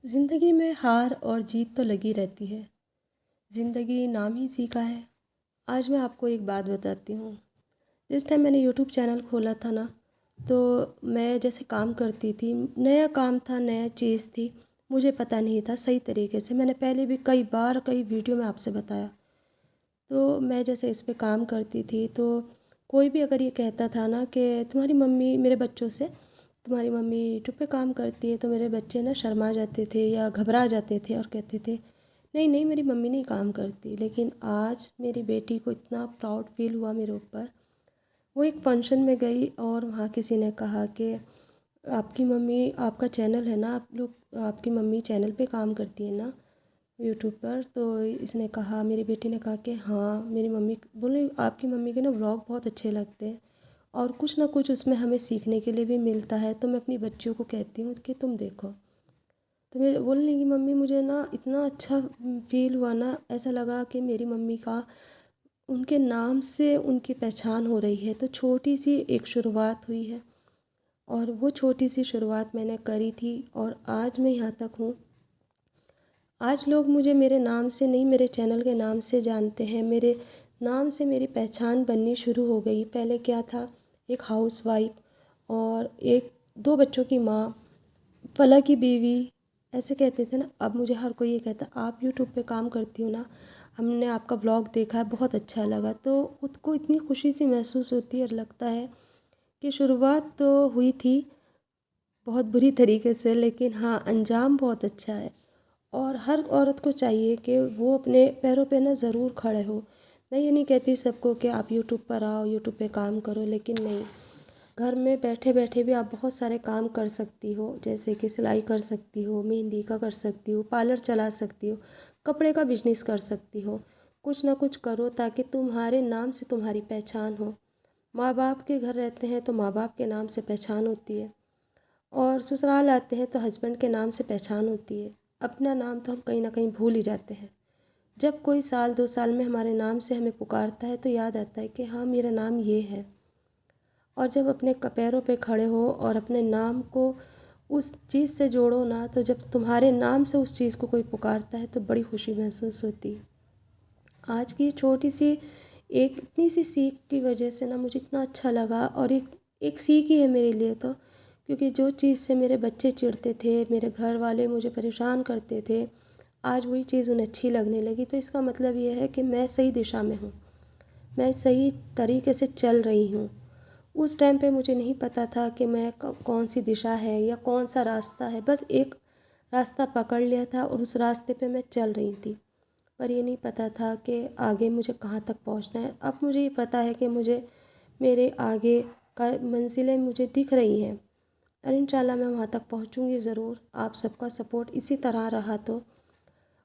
زندگی میں ہار اور جیت تو لگی رہتی ہے۔ زندگی نام ہی سیکھا ہے۔ آج میں آپ کو ایک بات بتاتی ہوں۔ جس ٹائم میں نے یوٹیوب چینل کھولا تھا نا، تو میں جیسے کام کرتی تھی، نیا کام تھا، نیا چیز تھی، مجھے پتہ نہیں تھا صحیح طریقے سے۔ میں نے پہلے بھی کئی بار کئی ویڈیو میں آپ سے بتایا۔ تو میں جیسے اس پہ کام کرتی تھی، تو کوئی بھی اگر یہ کہتا تھا نا کہ تمہاری ممی، میرے بچوں سے، تمہاری ممی یوٹیوب پہ کام کرتی ہے، تو میرے بچے نا شرما جاتے تھے یا گھبرا جاتے تھے اور کہتے تھے نہیں نہیں میری ممی نہیں کام کرتی۔ لیکن آج میری بیٹی کو اتنا پراؤڈ فیل ہوا میرے اوپر۔ وہ ایک فنکشن میں گئی اور وہاں کسی نے کہا کہ آپ کی ممی، آپ کا چینل ہے نا، آپ کی ممی چینل پہ کام کرتی ہے نا یوٹیوب پر۔ تو اس نے کہا، میری بیٹی نے کہا کہ ہاں میری ممی، بولے آپ کی ممی کے نا ولاگ بہت اچھے لگتے ہیں اور کچھ نہ کچھ اس میں ہمیں سیکھنے کے لیے بھی ملتا ہے، تو میں اپنی بچیوں کو کہتی ہوں کہ تم دیکھو۔ تو میرے بولنے کی ممی، مجھے نا اتنا اچھا فیل ہوا نا، ایسا لگا کہ میری ممی کا ان کے نام سے ان کی پہچان ہو رہی ہے۔ تو چھوٹی سی ایک شروعات ہوئی ہے اور وہ چھوٹی سی شروعات میں نے کری تھی اور آج میں یہاں تک ہوں۔ آج لوگ مجھے میرے نام سے نہیں، میرے چینل کے نام سے جانتے ہیں۔ میرے نام سے میری پہچان بننی شروع ہو گئی۔ پہلے کیا تھا، ایک ہاؤس وائف اور ایک دو بچوں کی ماں، فلاں کی بیوی، ایسے کہتے تھے نا۔ اب مجھے ہر کوئی یہ کہتا، آپ یوٹیوب پہ کام کرتی ہو نا، ہم نے آپ کا بلاگ دیکھا ہے، بہت اچھا لگا۔ تو خود کو اتنی خوشی سی محسوس ہوتی ہے اور لگتا ہے کہ شروعات تو ہوئی تھی بہت بری طریقے سے، لیکن ہاں انجام بہت اچھا ہے۔ اور ہر عورت کو چاہیے کہ وہ اپنے پیروں پہ نا ضرور کھڑے ہو۔ میں یہ نہیں کہتی سب کو کہ آپ یوٹیوب پر آؤ، یوٹیوب پہ کام کرو، لیکن نہیں، گھر میں بیٹھے بیٹھے بھی آپ بہت سارے کام کر سکتی ہو، جیسے کہ سلائی کر سکتی ہو، مہندی کا کر سکتی ہو، پارلر چلا سکتی ہو، کپڑے کا بزنس کر سکتی ہو۔ کچھ نہ کچھ کرو تاکہ تمہارے نام سے تمہاری پہچان ہو۔ ماں باپ کے گھر رہتے ہیں تو ماں باپ کے نام سے پہچان ہوتی ہے، اور سسرال آتے ہیں تو ہسبینڈ کے نام سے پہچان ہوتی ہے۔ اپنا نام تو ہم کہیں نہ کہیں بھول ہی جاتے ہیں۔ جب کوئی سال 2 سال میں ہمارے نام سے ہمیں پکارتا ہے تو یاد آتا ہے کہ ہاں میرا نام یہ ہے۔ اور جب اپنے پیروں پہ کھڑے ہو اور اپنے نام کو اس چیز سے جوڑو نا، تو جب تمہارے نام سے اس چیز کو کوئی پکارتا ہے تو بڑی خوشی محسوس ہوتی ہے۔ آج کی چھوٹی سی ایک اتنی سی سیکھ کی وجہ سے نا مجھے اتنا اچھا لگا، اور ایک سیکھ ہی ہے میرے لیے تو، کیونکہ جو چیز سے میرے بچے چڑھتے تھے، میرے گھر والے مجھے پریشان کرتے تھے، آج وہی چیز انہیں اچھی لگنے لگی۔ تو اس کا مطلب یہ ہے کہ میں صحیح دشا میں ہوں، میں صحیح طریقے سے چل رہی ہوں۔ اس ٹائم پہ مجھے نہیں پتہ تھا کہ میں کون سی دشا ہے یا کون سا راستہ ہے، بس ایک راستہ پکڑ لیا تھا اور اس راستے پہ میں چل رہی تھی، پر یہ نہیں پتہ تھا کہ آگے مجھے کہاں تک پہنچنا ہے۔ اب مجھے یہ پتہ ہے کہ مجھے میرے آگے کا منزلیں مجھے دکھ رہی ہیں، اور انشاءاللہ میں وہاں تک پہنچوں گی ضرور، آپ سب کا سپورٹ اسی طرح رہا تو۔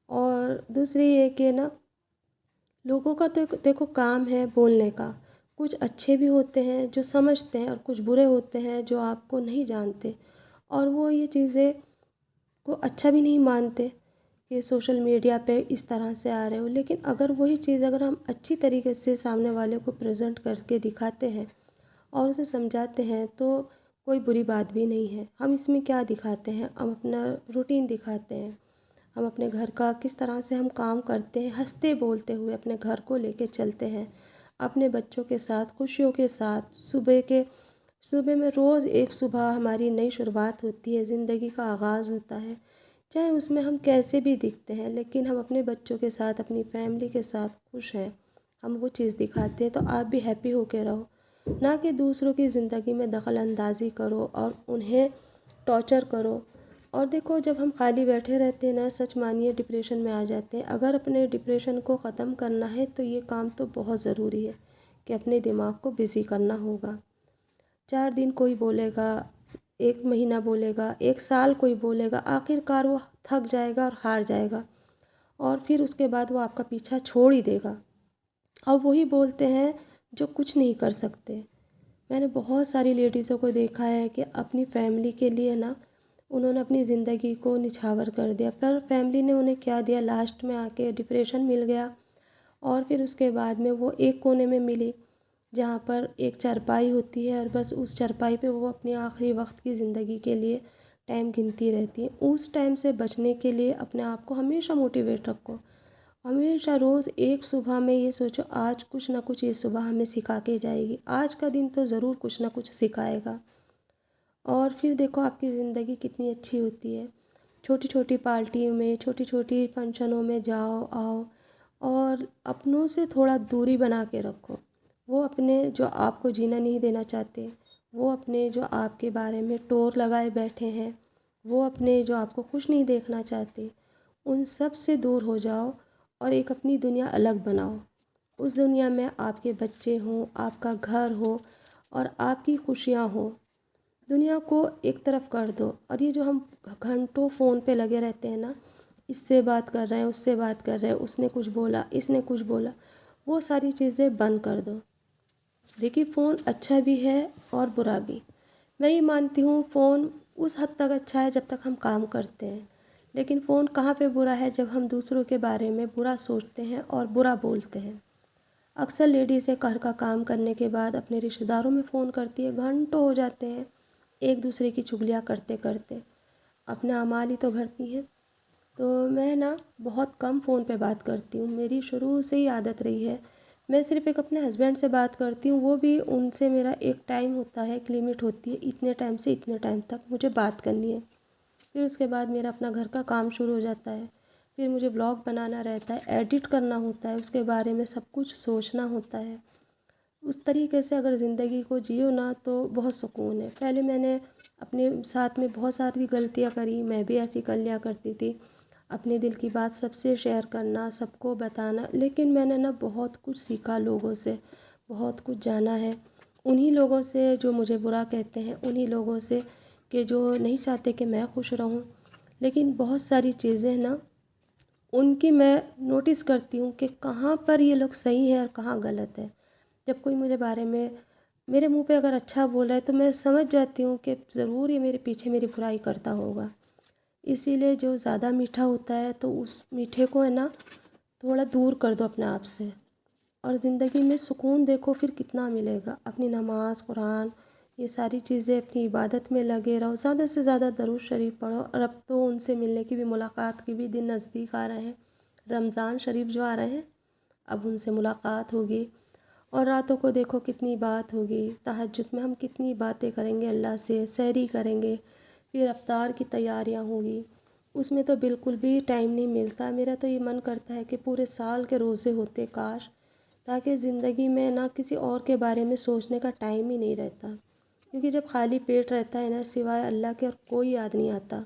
اور دوسری یہ کہ نا، لوگوں کا تو دیکھو کام ہے بولنے کا، کچھ اچھے بھی ہوتے ہیں جو سمجھتے ہیں، اور کچھ برے ہوتے ہیں جو آپ کو نہیں جانتے، اور وہ یہ چیزیں کو اچھا بھی نہیں مانتے کہ سوشل میڈیا پہ اس طرح سے آ رہے ہو۔ لیکن اگر وہی چیز اگر ہم اچھی طریقے سے سامنے والے کو پریزنٹ کر کے دکھاتے ہیں اور اسے سمجھاتے ہیں تو کوئی بری بات بھی نہیں ہے۔ ہم اس میں کیا دکھاتے ہیں، ہم اپنا روٹین دکھاتے ہیں، ہم اپنے گھر کا کس طرح سے ہم کام کرتے ہیں، ہنستے بولتے ہوئے اپنے گھر کو لے کے چلتے ہیں، اپنے بچوں کے ساتھ خوشیوں کے ساتھ۔ صبح میں روز ایک صبح ہماری نئی شروعات ہوتی ہے، زندگی کا آغاز ہوتا ہے، چاہے اس میں ہم کیسے بھی دکھتے ہیں، لیکن ہم اپنے بچوں کے ساتھ، اپنی فیملی کے ساتھ خوش ہیں، ہم وہ چیز دکھاتے ہیں۔ تو آپ بھی ہیپی ہو کے رہو، نہ کہ دوسروں کی زندگی میں دخل اندازی کرو اور انہیں ٹارچر کرو۔ اور دیکھو، جب ہم خالی بیٹھے رہتے ہیں نا، سچ مانیے ڈپریشن میں آ جاتے ہیں۔ اگر اپنے ڈپریشن کو ختم کرنا ہے تو یہ کام تو بہت ضروری ہے کہ اپنے دماغ کو بزی کرنا ہوگا۔ 4 دن کوئی بولے گا، 1 مہینہ بولے گا، 1 سال کوئی بولے گا، آخر کار وہ تھک جائے گا اور ہار جائے گا، اور پھر اس کے بعد وہ آپ کا پیچھا چھوڑ ہی دے گا۔ اور وہی بولتے ہیں جو کچھ نہیں کر سکتے۔ میں نے بہت ساری لیڈیزوں کو دیکھا ہے کہ اپنی فیملی کے لیے نا، انہوں نے اپنی زندگی کو نچھاور کر دیا، پر فیملی نے انہیں کیا دیا، لاسٹ میں آ کے ڈپریشن مل گیا، اور پھر اس کے بعد میں وہ ایک کونے میں ملی جہاں پر ایک چارپائی ہوتی ہے، اور بس اس چارپائی پہ وہ اپنی آخری وقت کی زندگی کے لیے ٹائم گنتی رہتی ہیں، اس ٹائم سے بچنے کے لیے اپنے آپ کو ہمیشہ موٹیویٹ رکھو۔ ہمیشہ روز ایک صبح میں یہ سوچو آج کچھ نہ کچھ یہ صبح ہمیں سکھا کے جائے گی، آج کا دن تو ضرور کچھ نہ کچھ سکھائے گا۔ اور پھر دیکھو آپ کی زندگی کتنی اچھی ہوتی ہے۔ چھوٹی چھوٹی پارٹیوں میں، چھوٹی چھوٹی فنکشنوں میں جاؤ آؤ، اور اپنوں سے تھوڑا دوری بنا کے رکھو۔ وہ اپنے جو آپ کو جینا نہیں دینا چاہتے، وہ اپنے جو آپ کے بارے میں ٹور لگائے بیٹھے ہیں، وہ اپنے جو آپ کو خوش نہیں دیکھنا چاہتے، ان سب سے دور ہو جاؤ اور ایک اپنی دنیا الگ بناؤ۔ اس دنیا میں آپ کے بچے ہوں، آپ کا گھر ہو اور آپ کی خوشیاں ہوں۔ دنیا کو ایک طرف کر دو، اور یہ جو ہم گھنٹوں فون پہ لگے رہتے ہیں نا، اس سے بات کر رہے ہیں، اس سے بات کر رہے ہیں، اس نے کچھ بولا، اس نے کچھ بولا، وہ ساری چیزیں بند کر دو۔ دیکھیے فون اچھا بھی ہے اور برا بھی۔ میں یہ مانتی ہوں فون اس حد تک اچھا ہے جب تک ہم کام کرتے ہیں، لیکن فون کہاں پہ برا ہے جب ہم دوسروں کے بارے میں برا سوچتے ہیں اور برا بولتے ہیں۔ اکثر لیڈیزیں گھر کا کام کرنے کے بعد اپنے رشتہ داروں میں فون کرتی ہے، گھنٹوں ہو جاتے ہیں ایک دوسرے کی چغلیاں کرتے کرتے، اپنے اعمال ہی تو بھرتی ہیں۔ تو میں نا بہت کم فون پہ بات کرتی ہوں، میری شروع سے ہی عادت رہی ہے۔ میں صرف ایک اپنے ہسبینڈ سے بات کرتی ہوں، وہ بھی ان سے میرا ایک ٹائم ہوتا ہے، ایک لمٹ ہوتی ہے، اتنے ٹائم سے اتنے ٹائم تک مجھے بات کرنی ہے۔ پھر اس کے بعد میرا اپنا گھر کا کام شروع ہو جاتا ہے، پھر مجھے بلاگ بنانا رہتا ہے، ایڈٹ کرنا ہوتا ہے، اس کے بارے میں سب کچھ سوچنا ہوتا ہے۔ اس طریقے سے اگر زندگی کو جیو نا تو بہت سکون ہے۔ پہلے میں نے اپنے ساتھ میں بہت ساری غلطیاں کری، میں بھی ایسی کر لیا کرتی تھی، اپنے دل کی بات سب سے شیئر کرنا، سب کو بتانا، لیکن میں نے نا بہت کچھ سیکھا لوگوں سے، بہت کچھ جانا ہے۔ انہی لوگوں سے جو مجھے برا کہتے ہیں، انہی لوگوں سے کہ جو نہیں چاہتے کہ میں خوش رہوں، لیکن بہت ساری چیزیں نا ان کی میں نوٹس کرتی ہوں کہ کہاں پر یہ لوگ صحیح ہیں اور کہاں غلط ہے۔ جب کوئی میرے بارے میں میرے منہ پہ اگر اچھا بول رہا ہے تو میں سمجھ جاتی ہوں کہ ضرور یہ میرے پیچھے میری برائی کرتا ہوگا۔ اسی لیے جو زیادہ میٹھا ہوتا ہے تو اس میٹھے کو ہے نا تھوڑا دور کر دو اپنے آپ سے، اور زندگی میں سکون دیکھو پھر کتنا ملے گا۔ اپنی نماز، قرآن، یہ ساری چیزیں اپنی عبادت میں لگے رہو، زیادہ سے زیادہ درود شریف پڑھو، اور اب تو ان سے ملنے کی بھی، ملاقات کی بھی دن نزدیک آ رہے ہیں۔ رمضان شریف جو آ رہے ہیں اب ان سے ملاقات ہوگی، اور راتوں کو دیکھو کتنی بات ہوگی، تہجد میں ہم کتنی باتیں کریں گے اللہ سے، سحری کریں گے، پھر افطار کی تیاریاں ہوں گی، اس میں تو بالکل بھی ٹائم نہیں ملتا۔ میرا تو یہ من کرتا ہے کہ پورے سال کے روزے ہوتے کاش، تاکہ زندگی میں نہ کسی اور کے بارے میں سوچنے کا ٹائم ہی نہیں رہتا، کیونکہ جب خالی پیٹ رہتا ہے نا سوائے اللہ کے اور کوئی یاد نہیں آتا،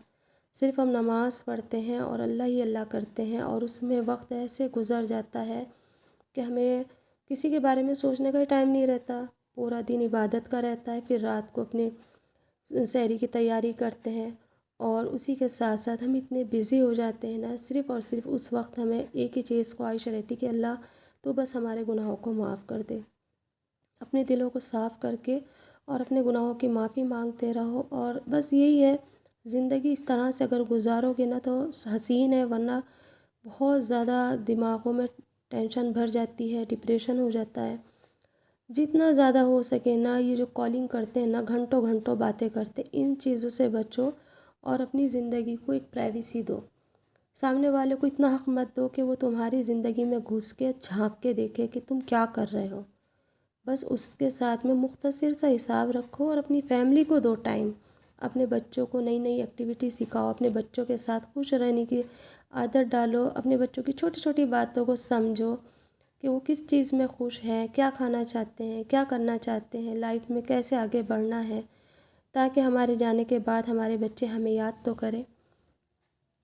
صرف ہم نماز پڑھتے ہیں اور اللہ ہی اللہ کرتے ہیں، اور اس میں وقت ایسے گزر جاتا ہے کہ ہمیں کسی کے بارے میں سوچنے کا ہی ٹائم نہیں رہتا۔ پورا دن عبادت کا رہتا ہے، پھر رات کو اپنے سحری کی تیاری کرتے ہیں، اور اسی کے ساتھ ساتھ ہم اتنے بزی ہو جاتے ہیں نا، صرف اور صرف اس وقت ہمیں ایک ہی چیز خواہش رہتی کہ اللہ تو بس ہمارے گناہوں کو معاف کر دے۔ اپنے دلوں کو صاف کر کے اور اپنے گناہوں کی معافی مانگتے رہو، اور بس یہی ہے زندگی۔ اس طرح سے اگر گزارو گے نا تو حسین ہے، ورنہ بہت زیادہ دماغوں میں ٹینشن بھر جاتی ہے، ڈپریشن ہو جاتا ہے۔ جتنا زیادہ ہو سکے نا یہ جو کالنگ کرتے ہیں نا، گھنٹوں گھنٹوں باتیں کرتے، ان چیزوں سے بچو، اور اپنی زندگی کو ایک پرائیویسی دو۔ سامنے والے کو اتنا حق مت دو کہ وہ تمہاری زندگی میں گھس کے جھانک کے دیکھے کہ تم کیا کر رہے ہو۔ بس اس کے ساتھ میں مختصر سا حساب رکھو، اور اپنی فیملی کو دو ٹائم، اپنے بچوں کو نئی نئی ایکٹیویٹی سکھاؤ، اپنے بچوں کے ساتھ خوش رہنے کی عادت ڈالو، اپنے بچوں کی چھوٹی چھوٹی باتوں کو سمجھو کہ وہ کس چیز میں خوش ہیں، کیا کھانا چاہتے ہیں، کیا کرنا چاہتے ہیں، لائف میں کیسے آگے بڑھنا ہے، تاکہ ہمارے جانے کے بعد ہمارے بچے ہمیں یاد تو کریں۔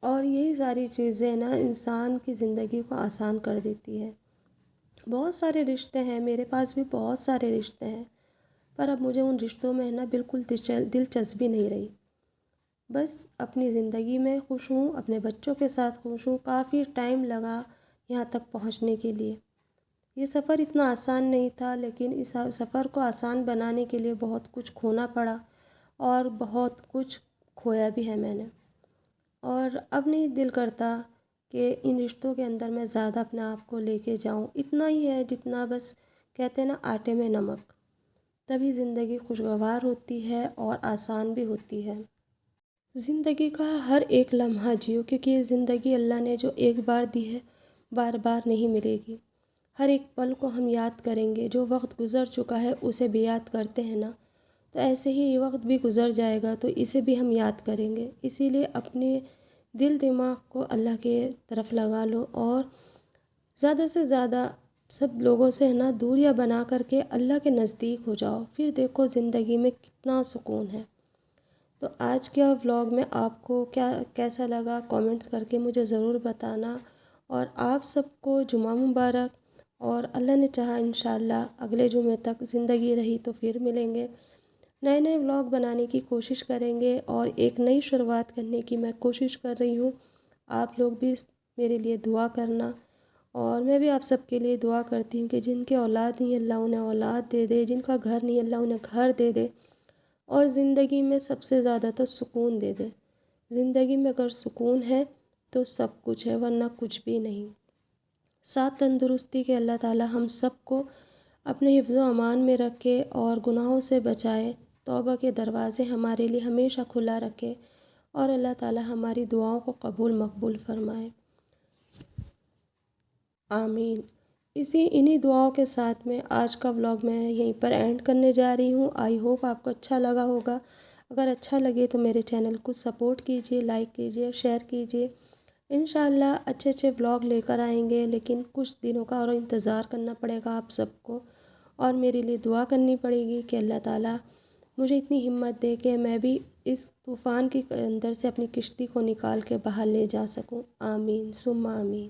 اور یہی ساری چیزیں نا انسان کی زندگی کو آسان کر دیتی ہے۔ بہت سارے رشتے ہیں، میرے پاس بھی بہت سارے رشتے ہیں، پر اب مجھے ان رشتوں میں نا بالکل دلچسپی نہیں رہی۔ بس اپنی زندگی میں خوش ہوں، اپنے بچوں کے ساتھ خوش ہوں۔ کافی ٹائم لگا یہاں تک پہنچنے کے لیے۔ یہ سفر اتنا آسان نہیں تھا، لیکن اس سفر کو آسان بنانے کے لیے بہت کچھ کھونا پڑا، اور بہت کچھ کھویا بھی ہے میں نے۔ اور اب نہیں دل کرتا کہ ان رشتوں کے اندر میں زیادہ اپنے آپ کو لے کے جاؤں، اتنا ہی ہے جتنا بس کہتے ہیں نا آٹے میں نمک، تبھی زندگی خوشگوار ہوتی ہے اور آسان بھی ہوتی ہے۔ زندگی کا ہر ایک لمحہ جیو، کیونکہ یہ زندگی اللہ نے جو ایک بار دی ہے بار بار نہیں ملے گی۔ ہر ایک پل کو ہم یاد کریں گے، جو وقت گزر چکا ہے اسے بھی یاد کرتے ہیں نا، تو ایسے ہی یہ وقت بھی گزر جائے گا تو اسے بھی ہم یاد کریں گے۔ اسی لیے اپنے دل دماغ کو اللہ کے طرف لگا لو اور زیادہ سے زیادہ سب لوگوں سے ہے نا دوریاں بنا کر کے اللہ کے نزدیک ہو جاؤ، پھر دیکھو زندگی میں کتنا سکون ہے۔ تو آج کا ولاگ میں آپ کو کیسا لگا کامنٹس کر کے مجھے ضرور بتانا، اور آپ سب کو جمعہ مبارک، اور اللہ نے چاہا انشاءاللہ اگلے جمعے تک زندگی رہی تو پھر ملیں گے، نئے نئے ولاگ بنانے کی کوشش کریں گے، اور ایک نئی شروعات کرنے کی میں کوشش کر رہی ہوں۔ آپ لوگ بھی میرے لیے دعا کرنا، اور میں بھی آپ سب کے لیے دعا کرتی ہوں کہ جن کے اولاد نہیں اللہ انہیں اولاد دے دے، جن کا گھر نہیں اللہ انہیں گھر دے دے، اور زندگی میں سب سے زیادہ تو سکون دے دے۔ زندگی میں اگر سکون ہے تو سب کچھ ہے، ورنہ کچھ بھی نہیں۔ ساتھ تندرستی کے اللہ تعالی ہم سب کو اپنے حفظ و امان میں رکھے اور گناہوں سے بچائے، توبہ کے دروازے ہمارے لیے ہمیشہ کھلا رکھے، اور اللہ تعالی ہماری دعاؤں کو قبول مقبول فرمائے، آمین۔ انہی دعاؤں کے ساتھ میں آج کا ولاگ میں یہیں پر اینڈ کرنے جا رہی ہوں۔ آئی ہوپ آپ کو اچھا لگا ہوگا۔ اگر اچھا لگے تو میرے چینل کو سپورٹ کیجیے، لائک کیجیے، شیئر کیجیے۔ انشاءاللہ اچھے اچھے ولاگ لے کر آئیں گے، لیکن کچھ دنوں کا اور انتظار کرنا پڑے گا آپ سب کو، اور میرے لیے دعا کرنی پڑے گی کہ اللہ تعالیٰ مجھے اتنی ہمت دے کہ میں بھی اس طوفان کے اندر سے اپنی کشتی کو نکال کے باہر لے جا سکوں۔ آمین ثم آمین۔